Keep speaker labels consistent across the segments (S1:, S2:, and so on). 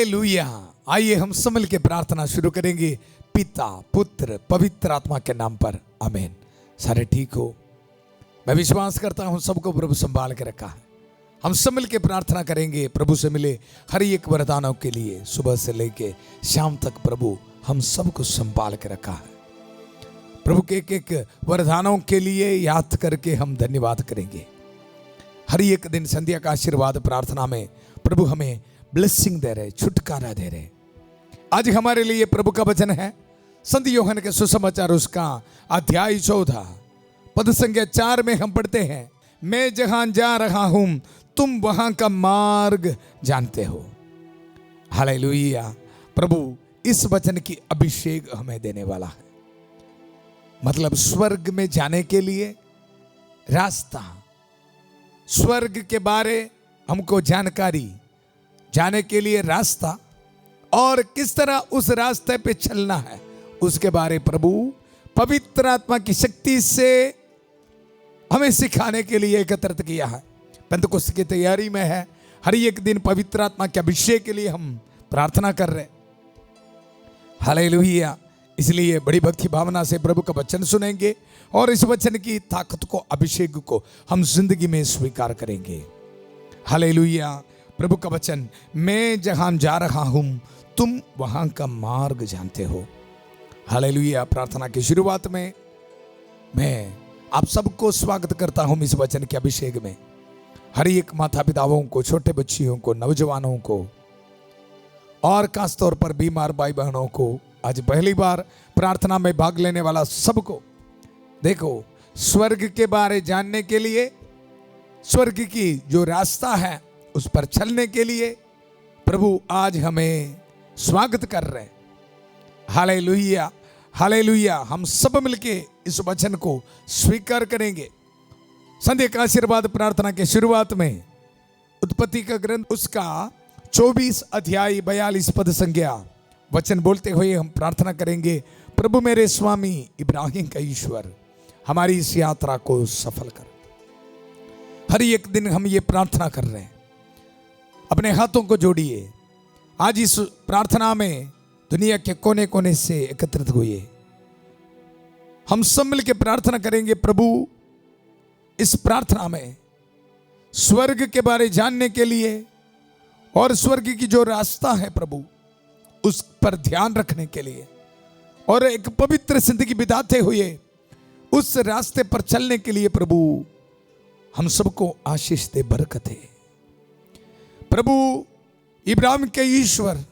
S1: Hallelujah. आइए हम सब मिल के प्रार्थना शुरू करेंगे पिता पुत्र पवित्र आत्मा के नाम पर, आमीन। सारे ठीक हो? मैं विश्वास करता हूं सबको प्रभु संभाल के रखा है। हम सब मिल के प्रार्थना करेंगे प्रभु से मिले हर एक वरदानों के लिए। सुबह से लेके शाम तक प्रभु हम सबको संभाल के रखा है। प्रभु के एक वरदानों के लिए याद करके हम धन्यवाद करेंगे। हर एक दिन संध्या का आशीर्वाद प्रार्थना में प्रभु हमें ब्लेसिंग दे रहे, छुटकारा दे रहे। आज हमारे लिए प्रभु का वचन है संत यूहन्ना के सुसमाचार उसका अध्याय 14 पद संख्या 4 में हम पढ़ते हैं, मैं जहां जा रहा हूं तुम वहां का मार्ग जानते हो। हालेलुया। प्रभु इस वचन की अभिषेक हमें देने वाला है। मतलब स्वर्ग में जाने के लिए रास्ता, स्वर्ग के बारे हमको जानकारी, जाने के लिए रास्ता और किस तरह उस रास्ते पे चलना है उसके बारे प्रभु पवित्र आत्मा की शक्ति से हमें सिखाने के लिए एकत्रित किया है। पेंतुकोस्त की तैयारी में है। हर एक दिन पवित्र आत्मा के अभिषेक के लिए हम प्रार्थना कर रहे। हालेलुया। इसलिए बड़ी भक्ति भावना से प्रभु का वचन सुनेंगे और इस वचन की ताकत को, अभिषेक को हम जिंदगी में स्वीकार करेंगे। हालेलुया। प्रभु का वचन, मैं जहां जा रहा हूं तुम वहां का मार्ग जानते हो। हालेलुया। प्रार्थना की शुरुआत में मैं आप सबको स्वागत करता हूं इस वचन के अभिषेक में। हर एक माता पिताओं को, छोटे बच्चियों को, नौजवानों को और खास तौर पर बीमार भाई बहनों को, आज पहली बार प्रार्थना में भाग लेने वाला सबको। देखो, स्वर्ग के बारे जानने के लिए, स्वर्ग की जो रास्ता है उस पर चलने के लिए प्रभु आज हमें स्वागत कर रहे हैं। हालेलुया। हालेलुया। हम सब मिलके इस वचन को स्वीकार करेंगे। संध्या का आशीर्वाद प्रार्थना के शुरुआत में उत्पत्ति का ग्रंथ उसका 24 अध्याय 42 पद संख्या वचन बोलते हुए हम प्रार्थना करेंगे, प्रभु मेरे स्वामी इब्राहिम का ईश्वर हमारी इस यात्रा को सफल कर। हर एक दिन हम ये प्रार्थना कर रहे हैं। अपने हाथों को जोड़िए। आज इस प्रार्थना में दुनिया के कोने कोने से एकत्रित हुए हम सब मिलकर प्रार्थना करेंगे। प्रभु इस प्रार्थना में स्वर्ग के बारे जानने के लिए और स्वर्ग की जो रास्ता है प्रभु उस पर ध्यान रखने के लिए और एक पवित्र जिंदगी बिताते हुए उस रास्ते पर चलने के लिए प्रभु हम सबको आशीष दे, बरकत है। प्रभु इब्राहिम के ईश्वर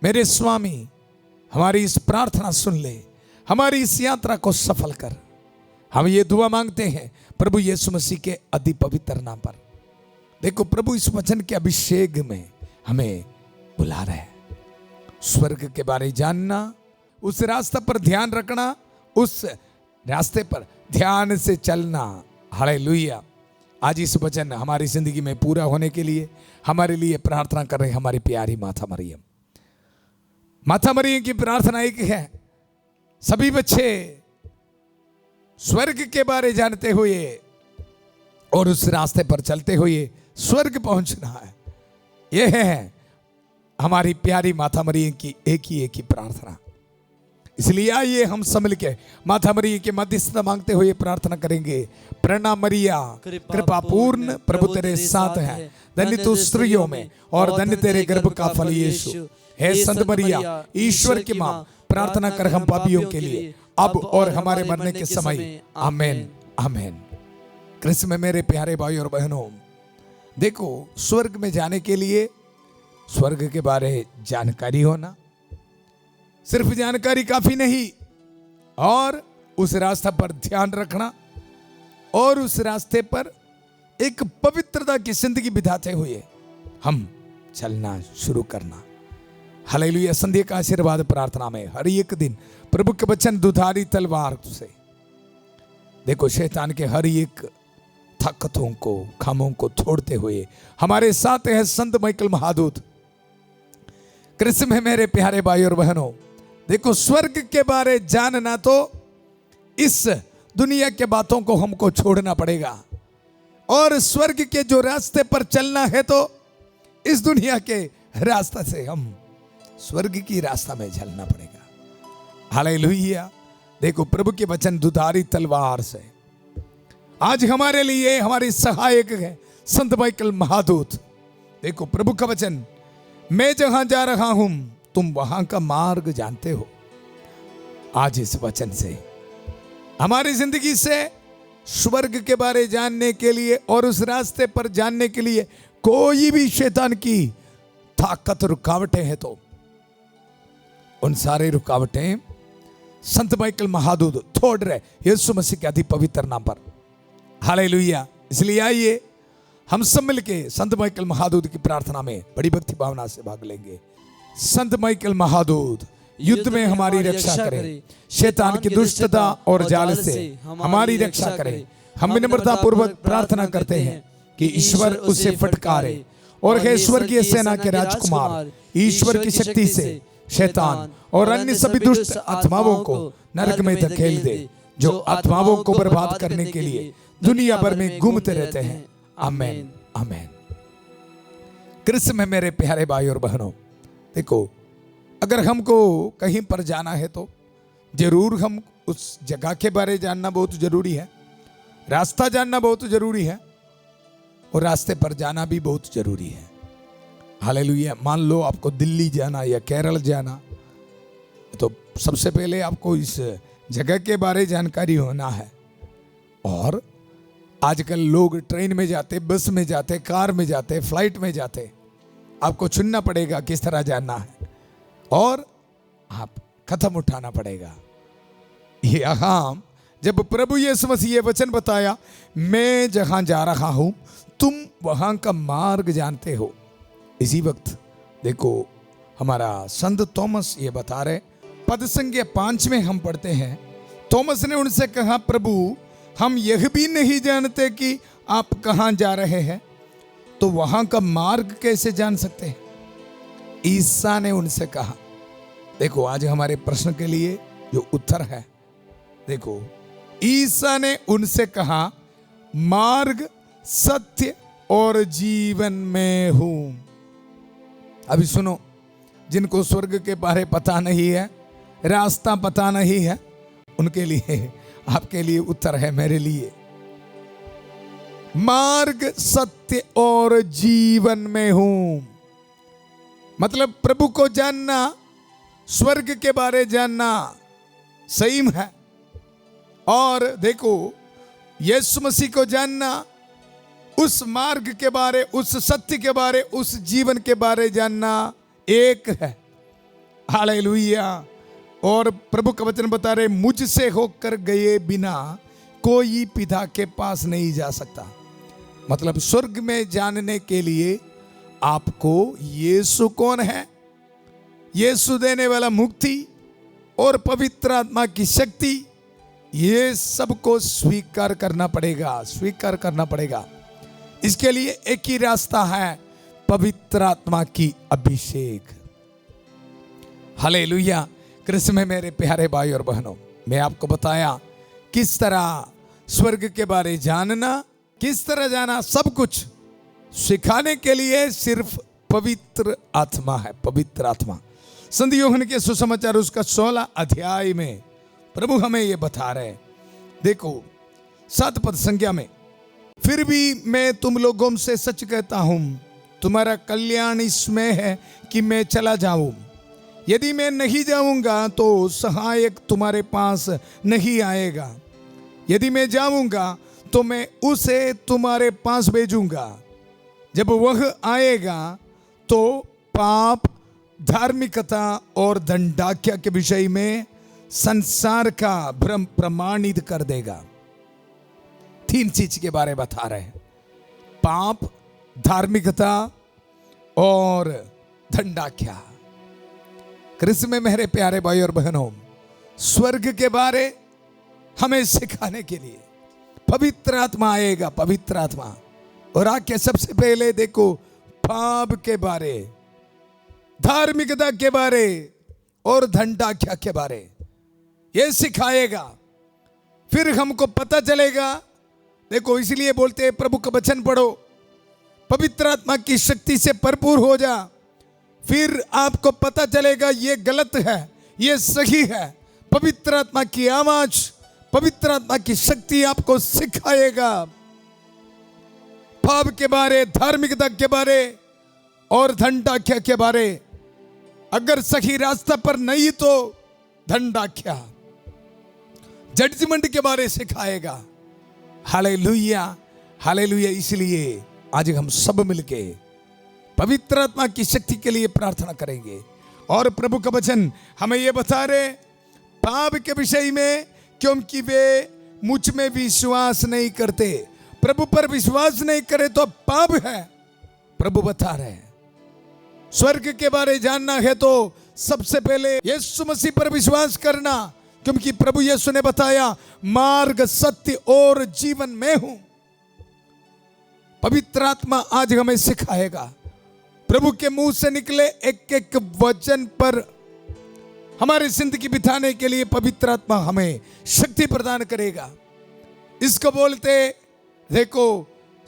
S1: मेरे स्वामी हमारी इस प्रार्थना सुन ले, हमारी इस यात्रा को सफल कर। हम ये दुआ मांगते हैं प्रभु यीशु मसीह के अति पवित्र नाम पर। देखो प्रभु इस वचन के अभिषेक में हमें बुला रहे हैं। स्वर्ग के बारे जानना, उस रास्ते पर ध्यान रखना, उस रास्ते पर ध्यान से चलना। हालेलुया। आज इस वचन हमारी जिंदगी में पूरा होने के लिए हमारे लिए प्रार्थना कर रहे हमारी प्यारी माता मरियम। माता मरियम की प्रार्थना एक है, सभी बच्चे स्वर्ग के बारे जानते हुए और उस रास्ते पर चलते हुए स्वर्ग पहुंचना है। यह है हमारी प्यारी माता मरियम की एक ही प्रार्थना। इसलिए आइए हम सब मिलके माता मरियम के मध्यस्थता मांगते हुए प्रार्थना करेंगे। प्रणाम मरिया कृपा पूर्ण, प्रभु तेरे साथ है, धन्य तू स्त्रियों में और धन्य तेरे गर्भ का फल यीशु। हे संत मरिया ईश्वर की मां, प्रार्थना कर हम पापियों के लिए अब और हमारे मरने के समय। आमीन आमीन। कृष्ण में मेरे प्यारे भाई और बहनों, देखो स्वर्ग में जाने के लिए स्वर्ग के बारे जानकारी होना, सिर्फ जानकारी काफी नहीं और उस रास्ते पर ध्यान रखना और उस रास्ते पर एक पवित्रता की जिंदगी बिताते हुए हम चलना शुरू करना। हालेलुया। संध्या का आशीर्वाद प्रार्थना में हर एक दिन प्रभु के वचन दुधारी तलवार से देखो शैतान के हर एक ताकतों को, खामों को छोड़ते हुए हमारे साथ है संत माइकल महादूत। कृष्ण में मेरे प्यारे भाई और बहनों, देखो स्वर्ग के बारे जानना तो इस दुनिया के बातों को हमको छोड़ना पड़ेगा और स्वर्ग के जो रास्ते पर चलना है तो इस दुनिया के रास्ता से हम स्वर्ग की रास्ता में चलना पड़ेगा। हालेलुया। देखो प्रभु के वचन दुधारी तलवार से आज हमारे लिए हमारे सहायक है संत माइकल महादूत। देखो प्रभु का वचन, मैं जहां जा रहा हूं तुम वहां का मार्ग जानते हो। आज इस वचन से हमारी जिंदगी से स्वर्ग के बारे जानने के लिए और उस रास्ते पर जानने के लिए कोई भी शैतान की ताकत रुकावटें हैं तो उन सारे रुकावटें संत माइकल महादूत तोड़ रहे यीशु मसीह के अति पवित्र नाम पर। हालेलुया। इसलिए आइए हम सब मिलके संत माइकल महादूत की प्रार्थना में बड़ी भक्ति भावना से भाग लेंगे। संत माइकल महादूत युद्ध में हमारी रक्षा करे, शैतान की दुष्टता और जाल से हमारी रक्षा करे। हम विनम्रता पूर्वक प्रार्थना करते हैं कि ईश्वर उसे फटकारे और हे स्वर्गीय सेना के राजकुमार, ईश्वर की शक्ति से शैतान और अन्य सभी दुष्ट आत्माओं को नरक में धकेल दे, जो आत्माओं को बर्बाद करने के लिए दुनिया भर में घूमते रहते हैं। आमेन आमेन। कृष्ण में मेरे प्यारे भाई और बहनों, देखो अगर हमको कहीं पर जाना है तो जरूर हम उस जगह के बारे जानना बहुत जरूरी है, रास्ता जानना बहुत जरूरी है और रास्ते पर जाना भी बहुत जरूरी है। हालेलुया। मान लो आपको दिल्ली जाना या केरल जाना, तो सबसे पहले आपको इस जगह के बारे जानकारी होना है। और आजकल लोग ट्रेन में जाते, बस में जाते, कार में जाते, फ्लाइट में जाते। आपको चुनना पड़ेगा किस तरह जाना है और आप कदम उठाना पड़ेगा। यहाँ जब प्रभु यीशु मसीह ये वचन बताया, मैं जहां जा रहा हूं तुम वहां का मार्ग जानते हो, इसी वक्त देखो हमारा संत थॉमस ये बता रहे, पद संख्या 5 में हम पढ़ते हैं, थॉमस ने उनसे कहा, प्रभु हम यह भी नहीं जानते कि आप कहां जा रहे हैं, तो वहां का मार्ग कैसे जान सकते हैं? ईसा ने उनसे कहा। देखो आज हमारे प्रश्न के लिए जो उत्तर है, देखो ईसा ने उनसे कहा, मार्ग सत्य और जीवन में हूं। अभी सुनो, जिनको स्वर्ग के बारे पता नहीं है, रास्ता पता नहीं है, उनके लिए आपके लिए उत्तर है, मेरे लिए। मार्ग सत्य और जीवन में हूं, मतलब प्रभु को जानना, स्वर्ग के बारे जानना सही है। और देखो यीशु मसीह को जानना, उस मार्ग के बारे, उस सत्य के बारे, उस जीवन के बारे जानना एक है। हालेलुया। और प्रभु का वचन बता रहे, मुझसे होकर गए बिना कोई पिता के पास नहीं जा सकता। मतलब स्वर्ग में जानने के लिए आपको यीशु कौन है, यीशु देने वाला मुक्ति और पवित्र आत्मा की शक्ति, ये सबको स्वीकार करना पड़ेगा, स्वीकार करना पड़ेगा। इसके लिए एक ही रास्ता है, पवित्र आत्मा की अभिषेक। हालेलुया। कृष्ण में मेरे प्यारे भाई और बहनों, मैं आपको बताया किस तरह स्वर्ग के बारे जानना, किस तरह जाना, सब कुछ सिखाने के लिए सिर्फ पवित्र आत्मा है, पवित्र आत्मा। संत यूहन्ना के सुसमाचार उसका 16 अध्याय में प्रभु हमें ये बता रहे, देखो 7 पद संख्या में, फिर भी मैं तुम लोगों से सच कहता हूं, तुम्हारा कल्याण इसमें है कि मैं चला जाऊं। यदि मैं नहीं जाऊंगा तो सहायक तुम्हारे पास नहीं आएगा, यदि मैं जाऊंगा तो मैं उसे तुम्हारे पास भेजूंगा। जब वह आएगा तो पाप, धार्मिकता और दंडाज्ञा के विषय में संसार का भ्रम प्रमाणित कर देगा। 3 चीज के बारे में बता रहे हैं, पाप, धार्मिकता और दंडाज्ञा। कृष्ण में मेरे प्यारे भाई और बहनों, स्वर्ग के बारे हमें सिखाने के लिए पवित्र आत्मा आएगा, पवित्र आत्मा। और आके सबसे पहले देखो पाप के बारे, धार्मिकता के बारे और दंडाज्ञा के बारे ये सिखाएगा। फिर हमको पता चलेगा, देखो इसलिए बोलते हैं प्रभु का वचन पढ़ो, पवित्र आत्मा की शक्ति से भरपूर हो जा, फिर आपको पता चलेगा ये गलत है, ये सही है। पवित्र आत्मा की आवाज, पवित्र आत्मा की शक्ति आपको सिखाएगा पाप के बारे, धार्मिकता के बारे और धनडाख्या के बारे। अगर सही रास्ता पर नहीं तो धनडाख्या, जजमेंट के बारे सिखाएगा। Hallelujah, hallelujah. इसलिए आज हम सब मिलके पवित्र आत्मा की शक्ति के लिए प्रार्थना करेंगे। और प्रभु का वचन हमें यह बता रहे पाप के विषय में, क्योंकि वे मुझ में विश्वास नहीं करते। प्रभु पर विश्वास नहीं करे तो पाप है, प्रभु बता रहे हैं। स्वर्ग के बारे जानना है तो सबसे पहले यीशु मसीह पर विश्वास करना, क्योंकि प्रभु यीशु ने बताया मार्ग, सत्य और जीवन मैं हूं। पवित्र आत्मा आज हमें सिखाएगा। प्रभु के मुंह से निकले एक एक वचन पर हमारी जिंदगी बिताने के लिए पवित्र आत्मा हमें शक्ति प्रदान करेगा। इसको बोलते देखो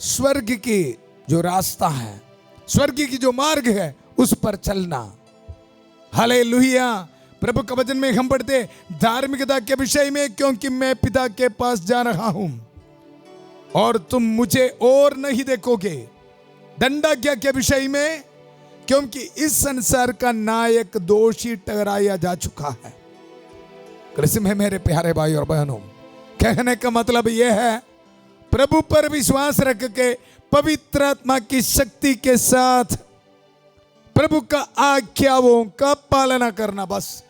S1: स्वर्ग की जो रास्ता है, स्वर्ग की जो मार्ग है, उस पर चलना। हालेलुया। प्रभु के वचन में हम पढ़ते धार्मिकता के विषय में, क्योंकि मैं पिता के पास जा रहा हूं और तुम मुझे और नहीं देखोगे। दंडाज्ञा के विषय में, क्योंकि इस संसार का नायक दोषी ठहराया जा चुका है। कृष्ण में मेरे प्यारे भाई और बहनों, कहने का मतलब यह है प्रभु पर विश्वास रख के पवित्र आत्मा की शक्ति के साथ प्रभु का आज्ञाओं का पालना करना। बस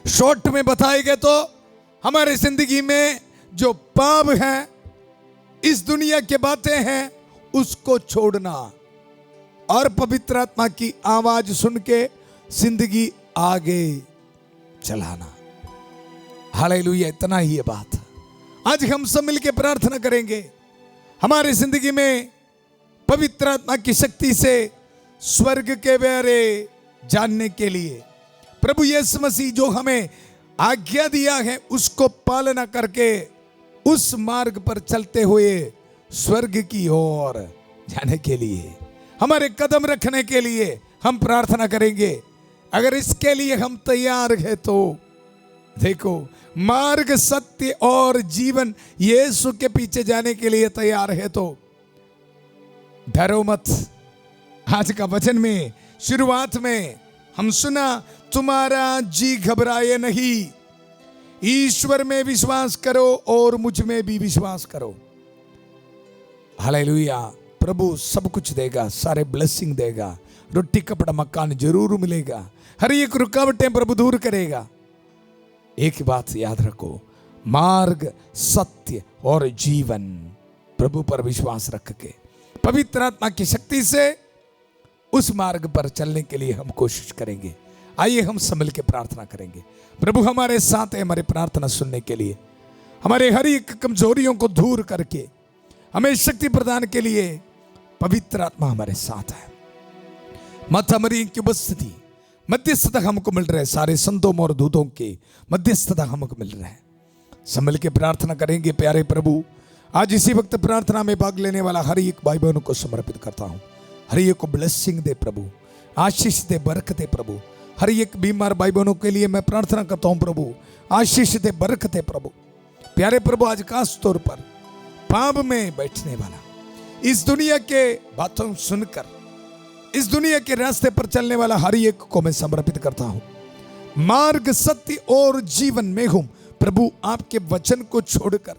S1: शॉर्ट में बताए गए तो हमारे जिंदगी में जो पाप है, इस दुनिया की बातें हैं, उसको छोड़ना और पवित्र आत्मा की आवाज सुन के जिंदगी आगे चलाना। हालेलुया। इतना ही है बात। आज हम सब मिलकर प्रार्थना करेंगे हमारी जिंदगी में पवित्र आत्मा की शक्ति से स्वर्ग के बारे जानने के लिए। प्रभु यीशु मसीह जो हमें आज्ञा दिया है उसको पालना करके उस मार्ग पर चलते हुए स्वर्ग की ओर जाने के लिए, हमारे कदम रखने के लिए हम प्रार्थना करेंगे। अगर इसके लिए हम तैयार हैं तो देखो मार्ग, सत्य और जीवन यीशु के पीछे जाने के लिए तैयार है तो डरो मत। आज का वचन में शुरुआत में हम सुना तुम्हारा जी घबराए नहीं, ईश्वर में विश्वास करो और मुझ में भी विश्वास करो। हालेलुया। प्रभु सब कुछ देगा, सारे ब्लेसिंग देगा, रोटी कपड़ा मकान जरूर मिलेगा, हर एक रुकावटें प्रभु दूर करेगा। एक बात याद रखो, मार्ग, सत्य और जीवन, प्रभु पर विश्वास रख के पवित्र आत्मा की शक्ति से उस मार्ग पर चलने के लिए हम कोशिश करेंगे। आइए हम सब मिल के प्रार्थना करेंगे। प्रभु हमारे साथ है, हमारे प्रार्थना सुनने के लिए, हमारे हर एक कमजोरियों को दूर करके हमें शक्ति प्रदान के लिए पवित्र आत्मा हमारे साथ है। मत हमारी की उपस्थिति, मध्यस्थता हमको मिल रहा है, सारे संतों और दूतों के मध्यस्थता हमको मिल रहा है। सब मिल के प्रार्थना करेंगे। प्यारे प्रभु, आज इसी वक्त प्रार्थना में भाग लेने वाला हर एक भाई बहनों को समर्पित करता हूँ। हर एक को ब्लेसिंग दे प्रभु, आशीष दे, बरकत दे प्रभु। हर एक बीमार भाई बहनों के लिए मैं प्रार्थना करता हूँ प्रभु, आशीष दे, बरकत दे प्रभु। प्यारे प्रभु, आज खास तौर पर पाप में बैठने वाला, इस दुनिया के बातों सुनकर इस दुनिया के रास्ते पर चलने वाला हर एक को मैं समर्पित करता हूँ। मार्ग, सत्य और जीवन में हूं प्रभु। आपके वचन को छोड़कर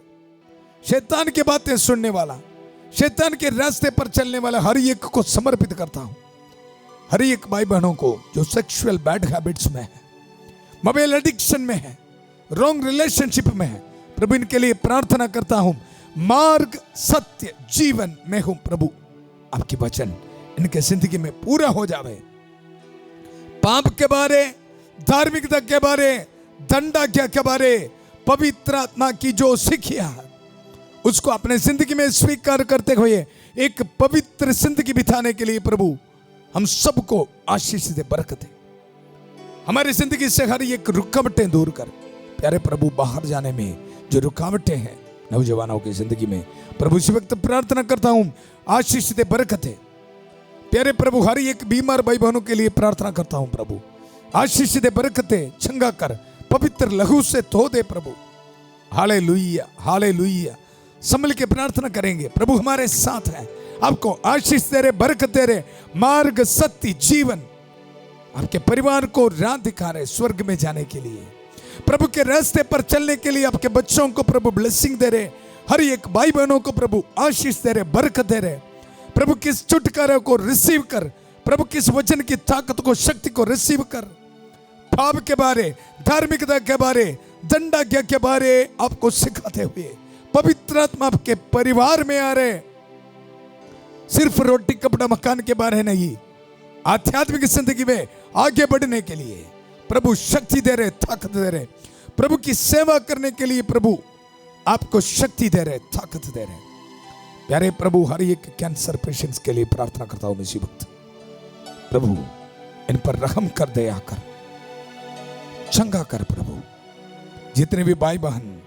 S1: शैतान की बातें सुनने वाला, शैतान के रास्ते पर चलने वाला हर एक को समर्पित करता हूं। हर एक भाई बहनों को जो सेक्सुअल बैड हैबिट्स में है, मोबाइल एडिक्शन में है, रॉन्ग रिलेशनशिप में है, प्रभु इनके लिए प्रार्थना करता हूं। मार्ग, सत्य, जीवन में हूं प्रभु। आपके वचन इनके जिंदगी में पूरा हो जावे। पाप के बारे, धार्मिकता के बारे, दंडाज्ञा के बारे, पवित्र आत्मा की जो शिक्षा है उसको अपने जिंदगी में स्वीकार करते हुए एक पवित्र जिंदगी बिताने के लिए प्रभु हम सबको आशीष दे, बरकत है। हमारी जिंदगी से हर एक रुकावटें दूर कर। प्यारे प्रभु, बाहर जाने में जो रुकावटें हैं नौजवानों की जिंदगी में, प्रभु इस वक्त प्रार्थना करता हूं, आशीष दे, बरकत है। प्यारे प्रभु हर एक बीमार भाई बहनों के लिए प्रार्थना करता हूं प्रभु, आशीष दे, बरकते चंगा कर, पवित्र लहू से धो दे प्रभु। Hallelujah hallelujah. संभल के प्रार्थना करेंगे, प्रभु हमारे साथ है, आपको आशीष दे रहे, बरकत दे रहे, मार्ग सत्य जीवन आपके परिवार को राह दिखा रहे स्वर्ग में जाने के लिए, प्रभु के रास्ते पर चलने के लिए आपके बच्चों को प्रभु ब्लेसिंग दे रहे, हर एक भाई बहनों को प्रभु आशीष दे रहे, बरकत दे रहे। प्रभु किस छुटकारे को रिसीव कर, प्रभु किस वचन की ताकत को, शक्ति को रिसीव कर, पाप के बारे, धार्मिकता के बारे, दंडाज्ञा के बारे आपको सिखाते हुए पवित्र आत्मा आपके परिवार में आ रहे। सिर्फ रोटी कपड़ा मकान के बारे नहीं, आध्यात्मिक जिंदगी में आगे बढ़ने के लिए प्रभु शक्ति दे रहे, ताकत दे रहे, प्रभु की सेवा करने के लिए प्रभु आपको शक्ति दे रहे, ताकत दे रहे। प्यारे प्रभु हर एक कैंसर पेशेंट्स के लिए प्रार्थना करता हूं इसी वक्त, प्रभु इन पर रहम कर, दया कर, चंगा कर प्रभु। जितने भी भाई बहन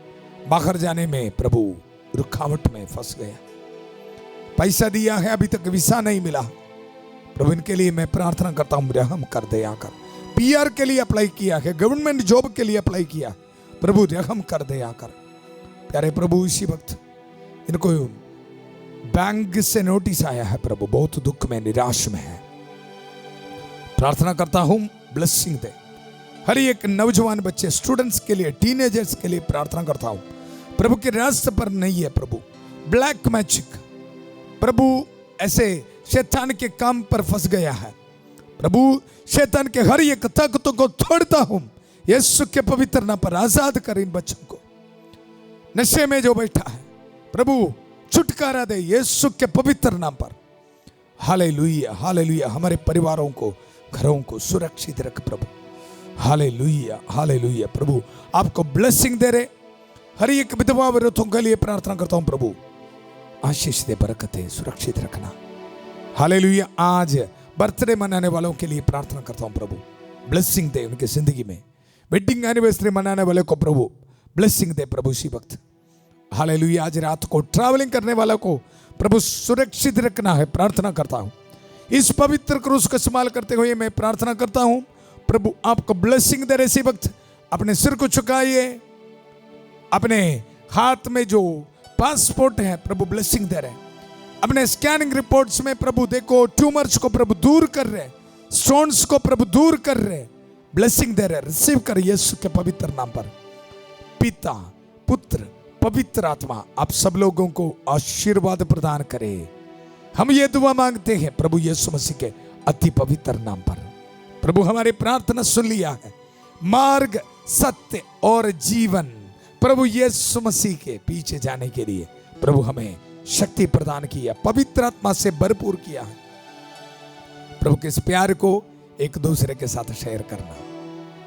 S1: बाहर जाने में प्रभु रुकावट में फंस गया, पैसा दिया है अभी तक वीसा नहीं मिला, प्रभु इनके लिए मैं प्रार्थना करता हूं, रहम कर, दया कर। पीआर के लिए अप्लाई किया है, गवर्नमेंट जॉब के लिए अप्लाई किया, प्रभु रहम कर, दया कर। प्यारे प्रभु इसी वक्त इनको बैंक से नोटिस आया है प्रभु, बहुत दुख में, निराश में है, प्रार्थना करता हूं ब्लेसिंग दे। हर एक नौजवान बच्चे, स्टूडेंट्स के लिए, टीनेजर्स के लिए प्रार्थना करता हूं, प्रभु के रास्ते पर नहीं है प्रभु ब्लैक मैजिक, प्रभु ऐसे शैतान के काम पर फंस गया है, प्रभु शैतान के हर एक ताकतों को तोड़ता हूं, यीशु के पवित्र नाम पर आजाद कर इन बच्चों को। नशे में जो बैठा है प्रभु छुटकारा दे यीशु के पवित्र नाम पर। Hallelujah hallelujah. हमारे परिवारों को, घरों को सुरक्षित रख प्रभु। Hallelujah hallelujah. प्रभु आपको ब्लेसिंग दे रहे, हर एक विधवा विरोधों के लिए प्रार्थना करता हूं प्रभु, आशीष दे, बरकत दे, सुरक्षित रखना। हालेलुया। आज बर्थडे मनाने वालों के लिए प्रार्थना करता हूं प्रभु, ब्लेसिंग दे उनकी जिंदगी में। वेडिंग एनिवर्सरी मनाने वाले को प्रभु ब्लेसिंग दे प्रभु इसी वक्त। हालेलुया। आज रात को ट्रैवलिंग करने वालों को प्रभु सुरक्षित रखना है, प्रार्थना करता हूं। इस पवित्र क्रूस का इस्तेमाल करते हुए मैं प्रार्थना करता हूं प्रभु आपको ब्लेसिंग दे रहे। इसी वक्त अपने सिर को झुकाइए, अपने हाथ में जो पासपोर्ट है प्रभु ब्लेसिंग दे रहे। अपने स्कैनिंग रिपोर्ट्स में प्रभु देखो ट्यूमर्स को प्रभु दूर कर रहे, स्टोन्स को प्रभु दूर कर रहे, ब्लेसिंग दे रहे। रिसीव कर यीशु के पवित्र नाम पर। पिता, पुत्र, पवित्र आत्मा आप सब लोगों को आशीर्वाद प्रदान करे। हम ये दुआ मांगते हैं प्रभु यीशु मसीह के अति पवित्र नाम पर। प्रभु हमारी प्रार्थना सुन लिया है। मार्ग, सत्य और जीवन प्रभु यीशु मसीह के पीछे जाने के लिए प्रभु हमें शक्ति प्रदान किया, पवित्र आत्मा से भरपूर किया है। प्रभु के इस प्यार को एक दूसरे के साथ शेयर करना।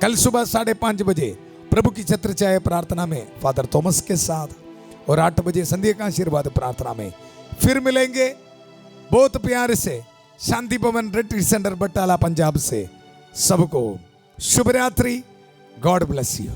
S1: कल सुबह 5:30 बजे प्रभु की छत्र छाया प्रार्थना में फादर थॉमस के साथ, और 8 बजे संध्या का आशीर्वाद प्रार्थना में फिर मिलेंगे। बहुत प्यार से शांति भवन रिट्रीट सेंटर बटाला पंजाब से सबको शुभ रात्रि। God bless you.